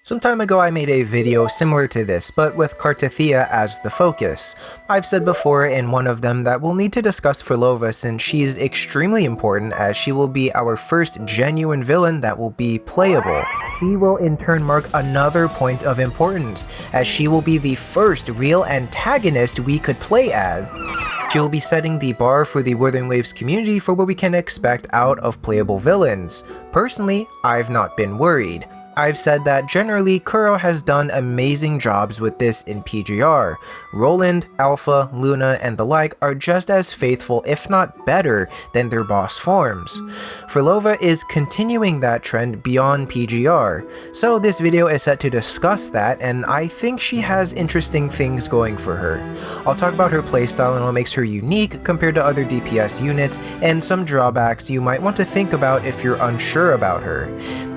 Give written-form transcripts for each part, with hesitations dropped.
Some time ago I made a video similar to this, but with Kartathea as the focus. I've said before in one of them that we'll need to discuss Phrolova since she's extremely important, as she will be our first genuine villain that will be playable. She will in turn mark another point of importance, as she will be the first real antagonist we could play as. She'll be setting the bar for the Wuthering Waves community for what we can expect out of playable villains. Personally, I've not been worried. I've said that generally Kuro has done amazing jobs with this in PGR. Roland, Alpha, Luna, and the like are just as faithful if not better than their boss forms. Phrolova is continuing that trend beyond PGR, so this video is set to discuss that, and I think she has interesting things going for her. I'll talk about her playstyle and what makes her unique compared to other DPS units, and some drawbacks you might want to think about if you're unsure about her.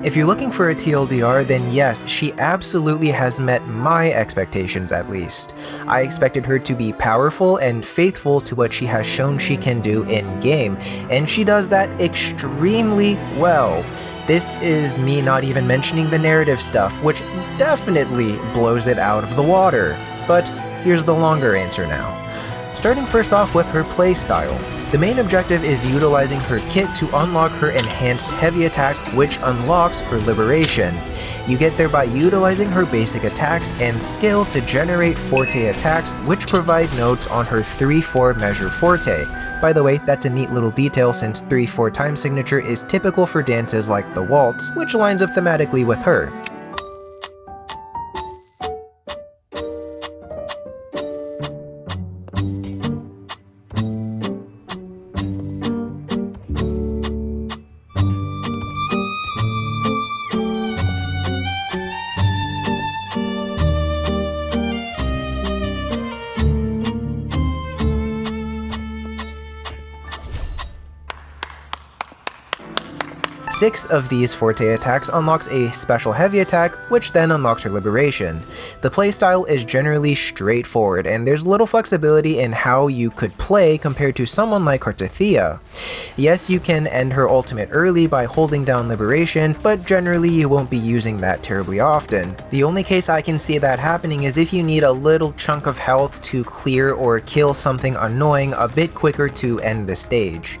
If you're looking for a TLDR, then yes, she absolutely has met my expectations at least. I expected her to be powerful and faithful to what she has shown she can do in-game, and she does that extremely well. This is me not even mentioning the narrative stuff, which definitely blows it out of the water. But here's the longer answer now. Starting first off with her playstyle. The main objective is utilizing her kit to unlock her enhanced heavy attack, which unlocks her liberation. You get there by utilizing her basic attacks and skill to generate Forte attacks, which provide notes on her 3-4 measure Forte. By the way, that's a neat little detail since 3-4 time signature is typical for dances like the waltz, which lines up thematically with her. Six of these Forte attacks unlocks a special heavy attack, which then unlocks her liberation. The playstyle is generally straightforward, and there's little flexibility in how you could play compared to someone like Kartathea. Yes, you can end her ultimate early by holding down liberation, but generally you won't be using that terribly often. The only case I can see that happening is if you need a little chunk of health to clear or kill something annoying a bit quicker to end the stage.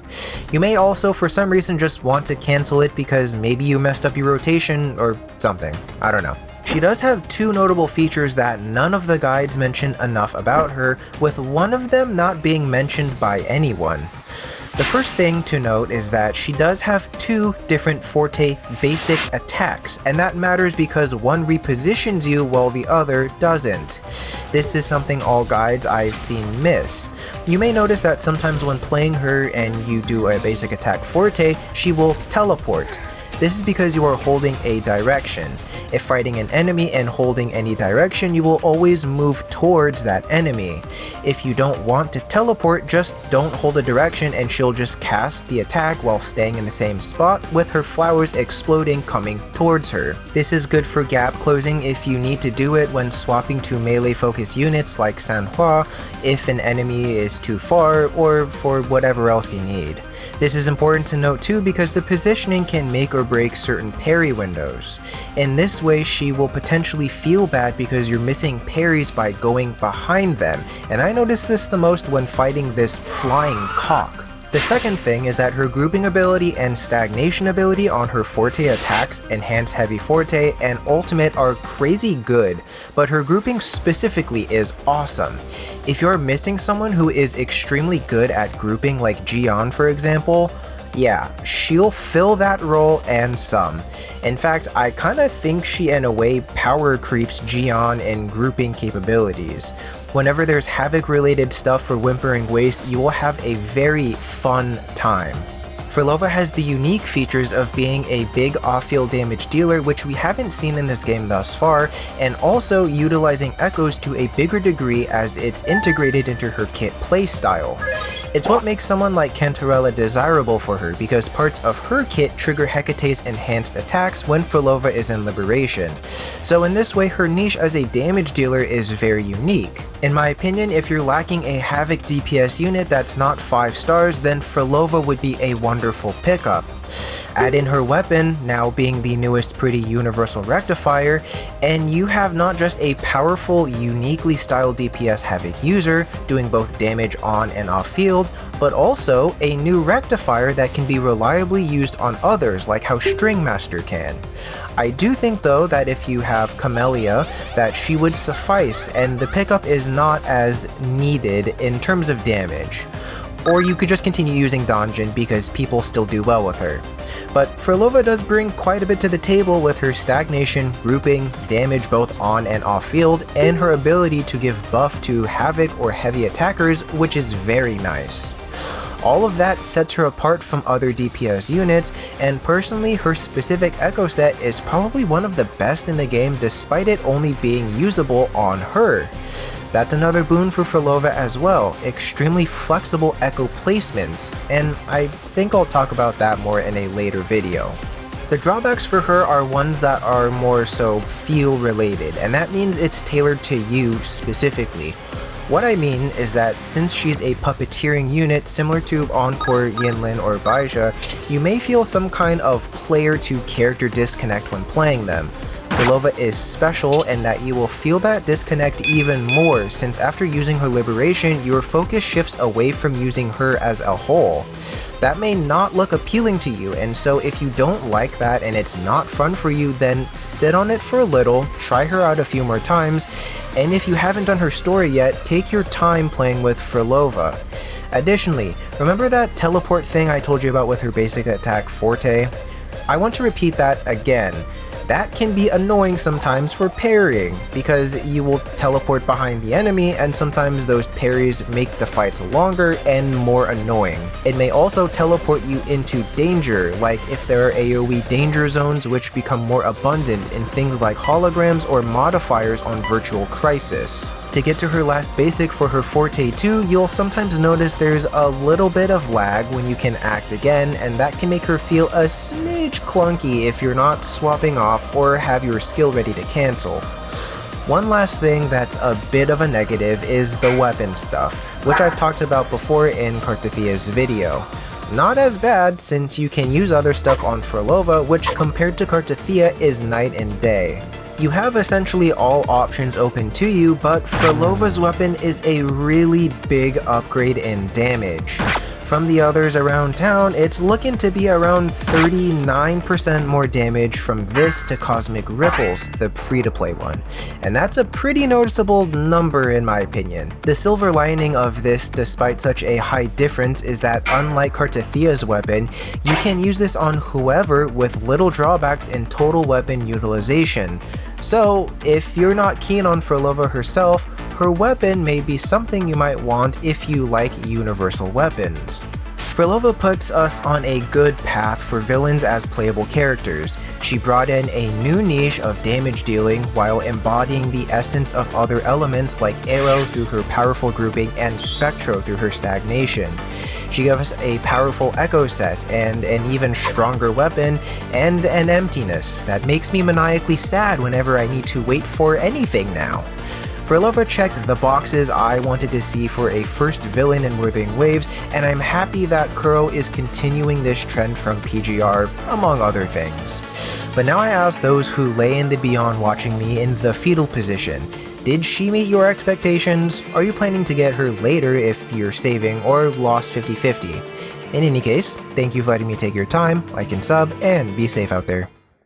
You may also for some reason just want to cancel it because maybe you messed up your rotation or something. I don't know. She does have two notable features that none of the guides mention enough about her, with one of them not being mentioned by anyone. The first thing to note is that she does have two different Forte basic attacks, and that matters because one repositions you while the other doesn't. This is something all guides I've seen miss. You may notice that sometimes when playing her and you do a basic attack Forte, she will teleport. This is because you are holding a direction. If fighting an enemy and holding any direction, you will always move towards that enemy. If you don't want to teleport, just don't hold a direction and she'll just cast the attack while staying in the same spot, with her flowers exploding coming towards her. This is good for gap closing if you need to do it when swapping to melee focus units like Sanhua, if an enemy is too far, or for whatever else you need. This is important to note too because the positioning can make or break certain parry windows. In this way, she will potentially feel bad because you're missing parries by going behind them, and I notice this the most when fighting this flying cock. The second thing is that her grouping ability and stagnation ability on her Forte attacks, Enhance Heavy Forte, and Ultimate are crazy good, but her grouping specifically is awesome. If you're missing someone who is extremely good at grouping like Jian for example, yeah, she'll fill that role and some. In fact, I kinda think she in a way power creeps Jian in grouping capabilities. Whenever there's Havoc related stuff for Whimpering Waste, you will have a very fun time. Phrolova has the unique features of being a big off-field damage dealer, which we haven't seen in this game thus far, and also utilizing echoes to a bigger degree as it's integrated into her kit playstyle. It's what makes someone like Cantarella desirable for her, because parts of her kit trigger Hecate's enhanced attacks when Phrolova is in liberation. So in this way, her niche as a damage dealer is very unique. In my opinion, if you're lacking a Havoc DPS unit that's not 5 stars, then Phrolova would be a wonderful pickup. Add in her weapon, now being the newest pretty universal rectifier, and you have not just a powerful, uniquely styled DPS Havoc user doing both damage on and off field, but also a new rectifier that can be reliably used on others like how Stringmaster can. I do think though that if you have Camellia, that she would suffice and the pickup is not as needed in terms of damage. Or you could just continue using Donjin because people still do well with her. But Phrolova does bring quite a bit to the table with her stagnation, grouping, damage both on and off field, and her ability to give buff to Havoc or heavy attackers, which is very nice. All of that sets her apart from other DPS units, and personally her specific echo set is probably one of the best in the game despite it only being usable on her. That's another boon for Phrolova as well, extremely flexible echo placements, and I think I'll talk about that more in a later video. The drawbacks for her are ones that are more so feel related, and that means it's tailored to you specifically. What I mean is that since she's a puppeteering unit similar to Encore, Yinlin, or Baizha, you may feel some kind of player-to-character disconnect when playing them. Phrolova is special in that you will feel that disconnect even more since after using her liberation, your focus shifts away from using her as a whole. That may not look appealing to you, and so if you don't like that and it's not fun for you, then sit on it for a little, try her out a few more times, and if you haven't done her story yet, take your time playing with Phrolova. Additionally, remember that teleport thing I told you about with her basic attack Forte? I want to repeat that again. That can be annoying sometimes for parrying, because you will teleport behind the enemy and sometimes those parries make the fights longer and more annoying. It may also teleport you into danger, like if there are AoE danger zones which become more abundant in things like holograms or modifiers on Virtual Crisis. To get to her last basic for her Forte 2, you'll sometimes notice there's a little bit of lag when you can act again, and that can make her feel a smidge clunky if you're not swapping off or have your skill ready to cancel. One last thing that's a bit of a negative is the weapon stuff, which I've talked about before in Kartathia's video. Not as bad since you can use other stuff on Phrolova, which compared to Kartathia is night and day. You have essentially all options open to you, but Phrolova's weapon is a really big upgrade in damage. From the others around town, it's looking to be around 39% more damage from this to Cosmic Ripples, the free-to-play one, and that's a pretty noticeable number in my opinion. The silver lining of this, despite such a high difference, is that unlike Kartathia's weapon, you can use this on whoever with little drawbacks in total weapon utilization. So, if you're not keen on Phrolova herself, her weapon may be something you might want if you like universal weapons. Phrolova puts us on a good path for villains as playable characters. She brought in a new niche of damage dealing while embodying the essence of other elements like Arrow through her powerful grouping and Spectro through her stagnation. She gave us a powerful echo set and an even stronger weapon and an emptiness that makes me maniacally sad whenever I need to wait for anything now. Phrolova checked the boxes I wanted to see for a first villain in Wuthering Waves, and I'm happy that Kuro is continuing this trend from PGR, among other things. But now I ask those who lay in the beyond watching me in the fetal position. Did she meet your expectations? Are you planning to get her later if you're saving, or lost 50-50? In any case, thank you for letting me take your time, like and sub, and be safe out there.